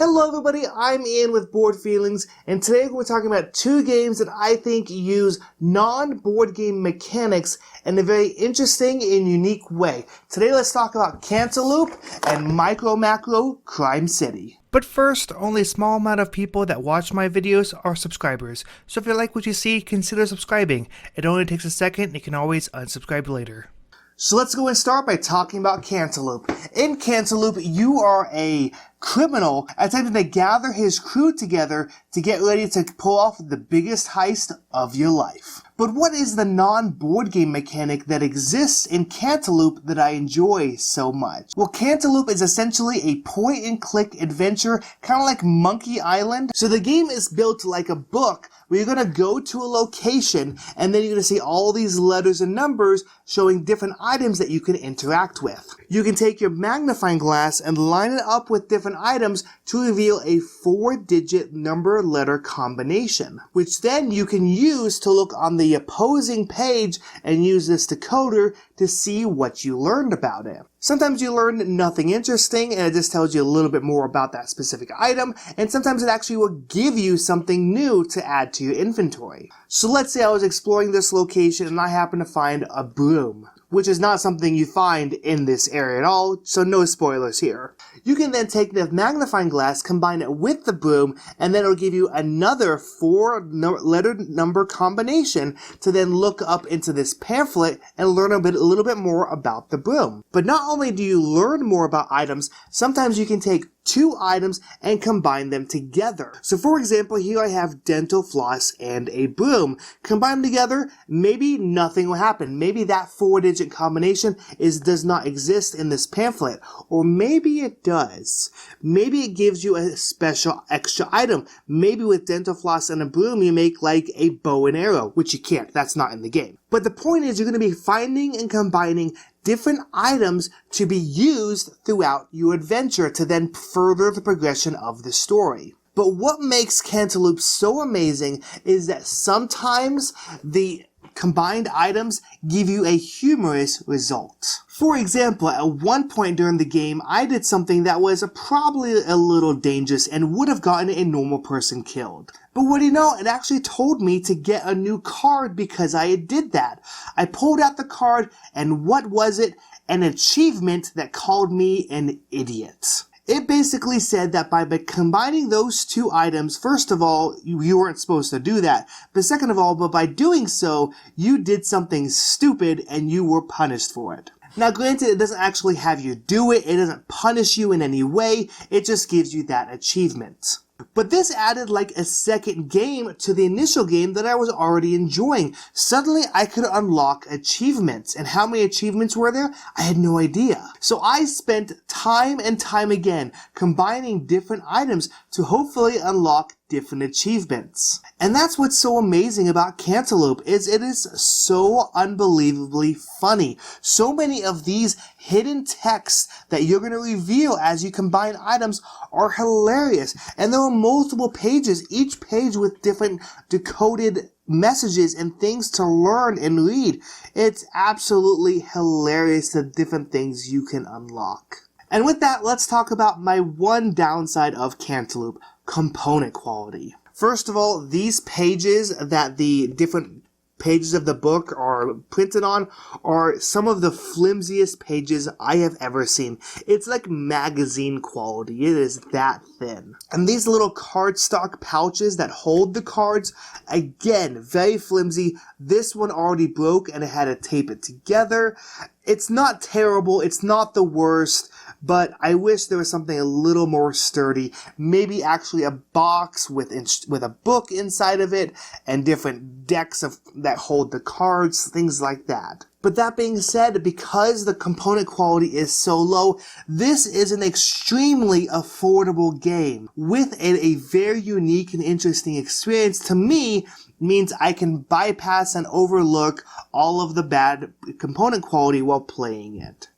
Hello everybody, I'm Ian with Board Feelings, and today we're talking about two games that I think use non-board game mechanics in a very interesting and unique way. Today let's talk about Cantaloop and MicroMacro Crime City. But first, only a small amount of people that watch my videos are subscribers, so if you like what you see, consider subscribing. It only takes a second and you can always unsubscribe later. So let's go and start by talking about Cantaloop. In Cantaloop, you are a criminal attempting to gather his crew together to get ready to pull off the biggest heist of your life. But what is the non-board game mechanic that exists in Cantaloop that I enjoy so much? Well, Cantaloop is essentially a point-and-click adventure, kind of like Monkey Island. So the game is built like a book, where you're going to go to a location, and then you're going to see all these letters and numbers showing different items that you can interact with. You can take your magnifying glass and line it up with different items to reveal a 4-digit number-letter combination, which then you can use to look on the opposing page and use this decoder to see what you learned about it. Sometimes you learn nothing interesting and it just tells you a little bit more about that specific item, and sometimes it actually will give you something new to add to your inventory. So let's say I was exploring this location and I happen to find a broom, which is not something you find in this area at all, so no spoilers here. You can then take the magnifying glass, combine it with the broom, and then it'll give you another 4-letter number combination to then look up into this pamphlet and learn a little bit more about the broom. But not only do you learn more about items, sometimes you can take two items and combine them together. So for example, here I have dental floss and a broom. Combine them together, maybe nothing will happen. Maybe that 4-digit combination does not exist in this pamphlet. Or maybe it does. Maybe it gives you a special extra item. Maybe with dental floss and a broom you make like a bow and arrow, which you can't. That's not in the game. But the point is you're going to be finding and combining different items to be used throughout your adventure to then further the progression of the story. But what makes Cantaloop so amazing is that sometimes the combined items give you a humorous result. For example, at one point during the game, I did something that was probably a little dangerous and would have gotten a normal person killed. But what do you know, it actually told me to get a new card because I did that. I pulled out the card, and what was it? An achievement that called me an idiot. It basically said that by combining those two items, first of all, you weren't supposed to do that. But second of all, by doing so, you did something stupid and you were punished for it. Now granted, it doesn't actually have you do it, it doesn't punish you in any way, it just gives you that achievement. But this added like a second game to the initial game that I was already enjoying. Suddenly I could unlock achievements. And how many achievements were there? I had no idea. So I spent time and time again combining different items to hopefully unlock different achievements. And that's what's so amazing about Cantaloop, is it is so unbelievably funny. So many of these hidden texts that you're going to reveal as you combine items are hilarious. And there are multiple pages, each page with different decoded messages and things to learn and read. It's absolutely hilarious, the different things you can unlock. And with that, let's talk about my one downside of Cantaloop: component quality. First of all, these pages that the different pages of the book are printed on are some of the flimsiest pages I have ever seen. It's like magazine quality. It is that thin. And these little cardstock pouches that hold the cards, again, very flimsy. This one already broke and I had to tape it together. It's not terrible. It's not the worst. But I wish there was something a little more sturdy. Maybe actually a box with a book inside of it and different decks that hold the cards, things like that. But that being said, because the component quality is so low, this is an extremely affordable game with a very unique and interesting experience. To me, means I can bypass and overlook all of the bad component quality while playing it.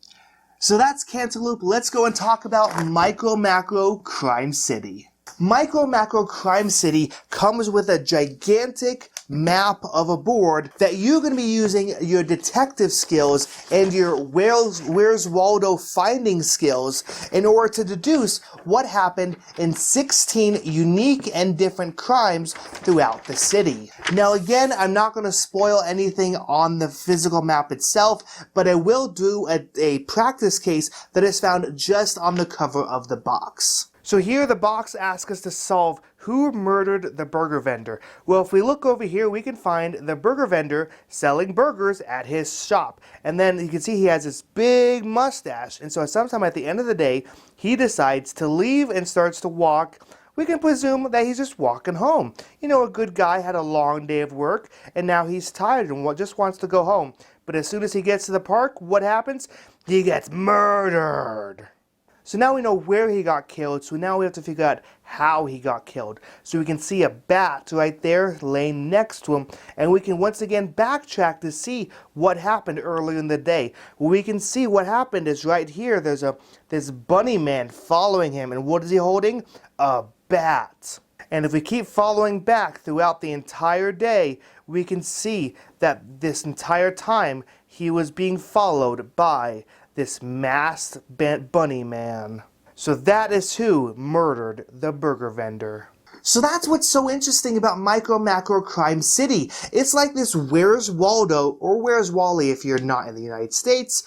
So that's Cantaloop. Let's go and talk about MicroMacro Crime City. MicroMacro Crime City comes with a gigantic map of a board that you're going to be using your detective skills and your Where's Waldo finding skills in order to deduce what happened in 16 unique and different crimes throughout the city. Now again, I'm not going to spoil anything on the physical map itself, but I will do a practice case that is found just on the cover of the box. So here the box asks us to solve who murdered the burger vendor. Well, if we look over here, we can find the burger vendor selling burgers at his shop. And then you can see he has this big mustache. And so sometime at the end of the day, he decides to leave and starts to walk. We can presume that he's just walking home. You know, a good guy had a long day of work, and now he's tired and just wants to go home. But as soon as he gets to the park, what happens? He gets murdered. So now we know where he got killed, so now we have to figure out how he got killed. So we can see a bat right there laying next to him, and we can once again backtrack to see what happened earlier in the day. Well, we can see what happened is right here, there's this bunny man following him, and what is he holding? A bat. And if we keep following back throughout the entire day, we can see that this entire time he was being followed by this masked bunny man. So that is who murdered the burger vendor. So that's what's so interesting about MicroMacro Crime City. It's like this Where's Waldo, or Where's Wally if you're not in the United States,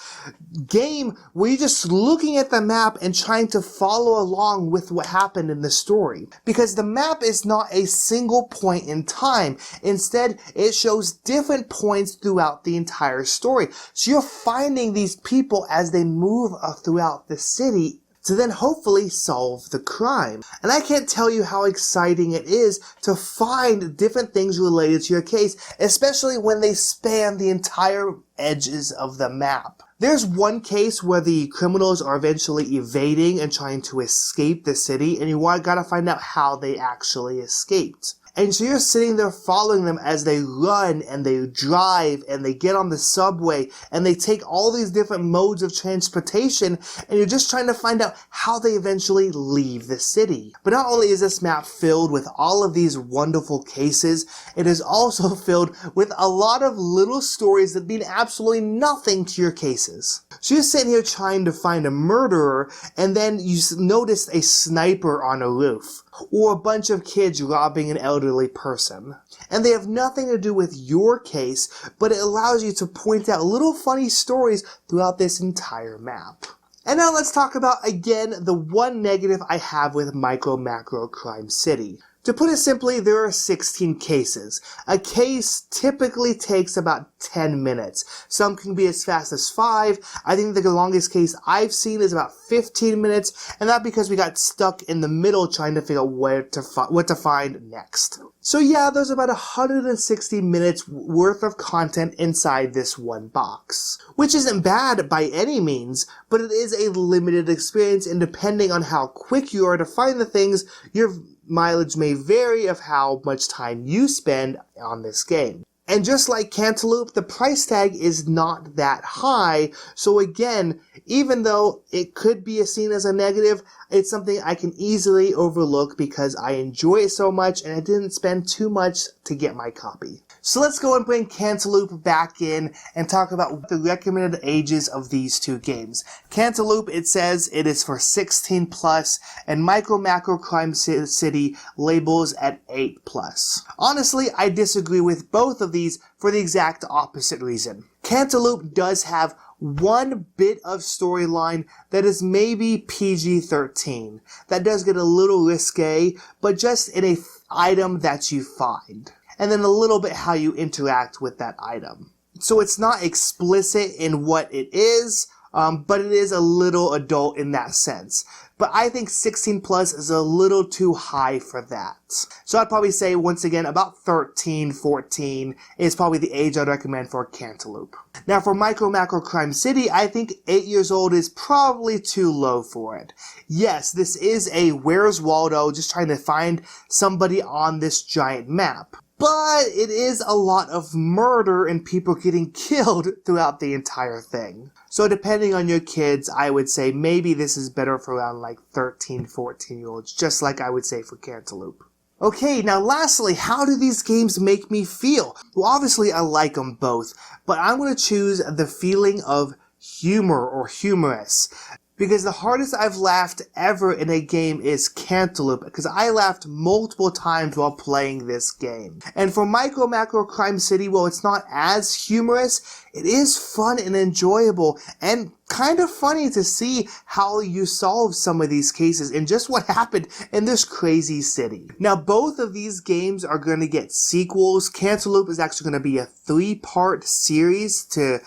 game where you're just looking at the map and trying to follow along with what happened in the story. Because the map is not a single point in time. Instead, it shows different points throughout the entire story. So you're finding these people as they move throughout the city to then hopefully solve the crime. And I can't tell you how exciting it is to find different things related to your case, especially when they span the entire edges of the map. There's one case where the criminals are eventually evading and trying to escape the city, and you gotta find out how they actually escaped. And so you're sitting there following them as they run and they drive and they get on the subway and they take all these different modes of transportation, and you're just trying to find out how they eventually leave the city. But not only is this map filled with all of these wonderful cases, it is also filled with a lot of little stories that mean absolutely nothing to your cases. So you're sitting here trying to find a murderer, and then you notice a sniper on a roof, or a bunch of kids robbing an elderly person. And they have nothing to do with your case, but it allows you to point out little funny stories throughout this entire map. And now let's talk about, again, the one negative I have with MicroMacro Crime City. To put it simply, there are 16 cases. A case typically takes about 10 minutes. Some can be as fast as 5. I think the longest case I've seen is about 15 minutes, and that's because we got stuck in the middle trying to figure out what to find next. So yeah, there's about 160 minutes worth of content inside this one box. Which isn't bad by any means, but it is a limited experience, and depending on how quick you are to find the things, your mileage may vary of how much time you spend on this game. And just like Cantaloop, the price tag is not that high, so again, even though it could be seen as a negative, it's something I can easily overlook because I enjoy it so much and I didn't spend too much to get my copy. So let's go and bring Cantaloop back in and talk about the recommended ages of these two games. Cantaloop, it says it is for 16 plus, and MicroMacro Crime City labels at 8 plus. Honestly, I disagree with both of these for the exact opposite reason. Cantaloop does have one bit of storyline that is maybe PG-13. That does get a little risque, but just in a item that you find. And then a little bit how you interact with that item. So it's not explicit in what it is, but it is a little adult in that sense. But I think 16 plus is a little too high for that. So I'd probably say, once again, about 13, 14 is probably the age I'd recommend for Cantaloop. Now for MicroMacro Crime City, I think 8 years old is probably too low for it. Yes, this is a Where's Waldo, just trying to find somebody on this giant map. But it is a lot of murder and people getting killed throughout the entire thing. So depending on your kids, I would say maybe this is better for around like 13, 14-year-olds, just like I would say for Cantaloop. Okay, now lastly, how do these games make me feel? Well, obviously I like them both, but I'm going to choose the feeling of humor or humorous. Because the hardest I've laughed ever in a game is Cantaloop, because I laughed multiple times while playing this game. And for MicroMacro Crime City, well, it's not as humorous, it is fun and enjoyable, and kind of funny to see how you solve some of these cases and just what happened in this crazy city. Now, both of these games are going to get sequels. Cantaloop is actually going to be a 3-part series to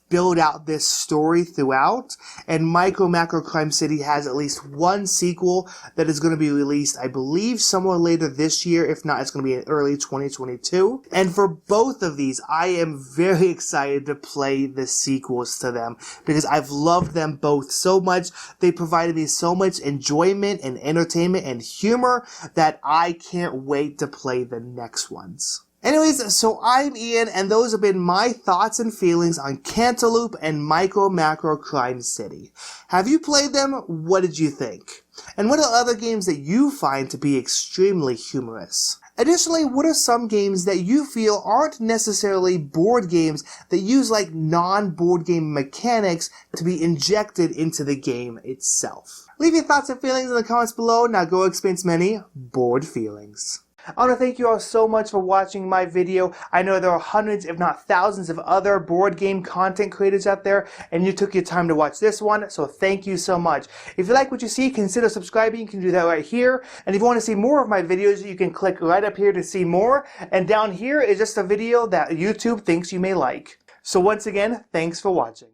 build out this story throughout, and MicroMacro Crime City has at least one sequel that is going to be released, I believe, somewhere later this year. If not, it's going to be in early 2022. And for both of these, I am very excited to play the sequels to them because I've loved them both so much. They provided me so much enjoyment and entertainment and humor that I can't wait to play the next ones. Anyways, so I'm Ian, and those have been my thoughts and feelings on Cantaloop and MicroMacro Crime City. Have you played them? What did you think? And what are other games that you find to be extremely humorous? Additionally, what are some games that you feel aren't necessarily board games that use like non-board game mechanics to be injected into the game itself? Leave your thoughts and feelings in the comments below. Now go experience many board feelings. I want to thank you all so much for watching my video. I know there are hundreds, if not thousands, of other board game content creators out there, and you took your time to watch this one, so thank you so much. If you like what you see, consider subscribing. You can do that right here. And if you want to see more of my videos, you can click right up here to see more. And down here is just a video that YouTube thinks you may like. So once again, thanks for watching.